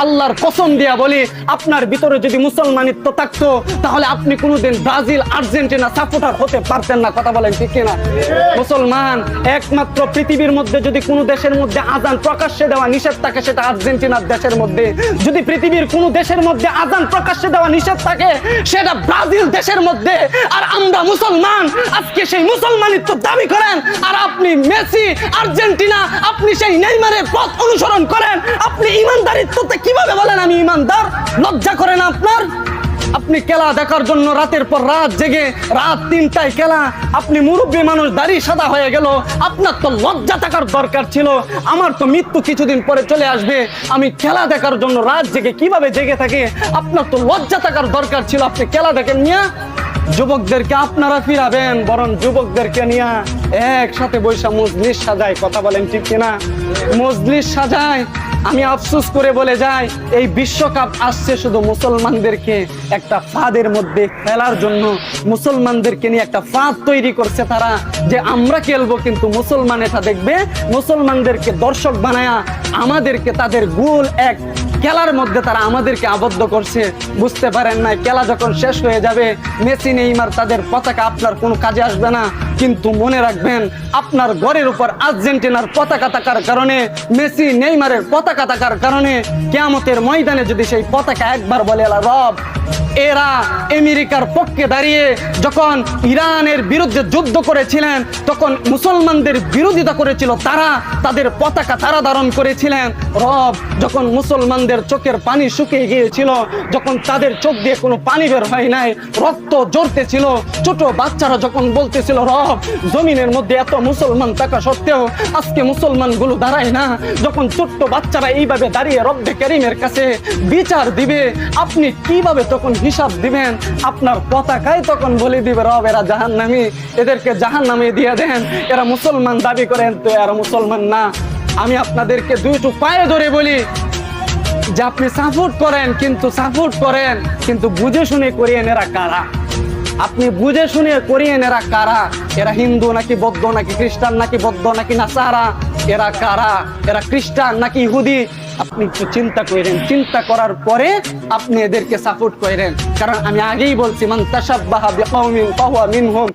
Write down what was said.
আল্লাহর কসম দিয়া বলি, আপনার ভিতরে যদি মুসলমানিত্ব থাকতো তাহলে আপনি কোনোদিন ব্রাজিল আর্জেন্টিনা সাপোর্টার হতে পারতেন না। কথা বলেন ঠিক কিনা? মুসলমান একমাত্র পৃথিবীর মধ্যে যদি কোনো দেশের মধ্যে আজান প্রকাশ্যে দেওয়া নিষেধ থাকে সেটা আর্জেন্টিনার দেশের মধ্যে। যদি পৃথিবীর কোনো দেশের মধ্যে আজান প্রকাশ্যে দেওয়া নিষেধ থাকে সেটা ব্রাজিল দেশের মধ্যে। আর আমরা মুসলমান, আজকে সেই মুসলমানিত্ব দাবি করেন আর আপনি মেসি আর্জেন্টিনা, আপনি সেই নেইমারের পথ অনুসরণ করেন। আপনি ইমানদারিত্বতে কিভাবে বলেন আমি ইমানদার? লজ্জা করে না আপনার? আপনি খেলা দেখার জন্য রাতের পর রাত জেগে রাত 3টায় খেলা, আপনি মুরব্বী মানুষ, দাড়ি সাদা হয়ে গেল, আপনার তো লজ্জা থাকার দরকার ছিল। আমার তো মৃত্যু কিছুদিন পরে চলে আসবে, আমি খেলা দেখার জন্য রাত জেগে কিভাবে জেগে থাকি? আপনার তো লজ্জা থাকার দরকার ছিল। আপনি খেলা দেখেন নিয়া যুবকদেরকে আপনারা ফিরাবেন, বরং যুবকদেরকে নিয়ে একসাথে বৈশা মজলিস সাজায়। কথা বলেন ঠিক কিনা? মজলিস সাজায়। আমি আফসোস করে বলে যাই, এই বিশ্বকাপ আসছে শুধু মুসলমানদেরকে একটা ফাঁদের মধ্যে ফেলার জন্য। মুসলমানদেরকে নিয়ে একটা ফাঁদ তৈরি করছে তারা, যে আমরা খেলবো কিন্তু মুসলমান এটা দেখবে। মুসলমানদেরকে দর্শক বানায়া আমাদেরকে তাদের গোল এক খেলার মধ্যে তারা আমাদেরকে আবদ্ধ করছে। বুঝতে পারেন না, খেলা যখন শেষ হয়ে যাবে মেসি নেইমার তাদের পতাকা আপনার কোনো কাজে আসবে না। কিন্তু মনে রাখবেন, আপনার ঘরের উপর আর্জেন্টিনার পতাকা থাকার কারণে, মেসি নেইমারের পতাকা থাকার কারণে কিয়ামতের ময়দানে যদি সেই পতাকা একবার বলে রব, এরা আমেরিকার পক্ষে দাঁড়িয়ে যখন ইরানের বিরুদ্ধে যুদ্ধ করেছিলেন তখন মুসলমানদের বিরোধিতা করেছিল, তারা তাদের পতাকা তারা ধারণ করেছিলেন। রব, যখন মুসলমানদের চোখের পানি শুকিয়ে গিয়েছিল, যখন তাদের চোখ দিয়ে কোনো পানি বের হয় নাই, রক্ত ঝরতেছিল, ছোট বাচ্চারা যখন বলতেছিল রব, জমিনের মধ্যে এত মুসলমান থাকা সত্ত্বেও আজকে মুসলমানগুলো দাঁড়ায় না, যখন ছোট্ট বাচ্চারা এইভাবে দাঁড়িয়ে রব্বে কারীমের কাছে বিচার দিবে, আপনি কিভাবে তখন হিসাব দিবেন? আপনার পতাকায় তখন বলে দিবে রব এরা জাহান্নামী, এদেরকে জাহান্নামে দিয়ে দেন। এরা মুসলমান দাবি করেন তো এরা মুসলমান না। আমি আপনাদেরকে দুইটু পায়ে ধরে বলি যে আপনি সাপোর্ট করেন, কিন্তু বুঝে শুনে করিয়েন এরা কারা। আপনি বুঝে শুনে করিয়েন এরা কারা। এরা হিন্দু নাকি বৌদ্ধ নাকি খ্রিস্টান নাকি বৌদ্ধ নাকি নাসারা, এরা কারা? এরা খ্রিস্টান নাকি ইহুদি? আপনি একটু চিন্তা করেন, চিন্তা করার পরে আপনি এদেরকে সাপোর্ট করেন। কারণ আমি আগেই বলছি, মান তাশাব্বাহা বিকওমিন ফাহুয়া মিনহুম।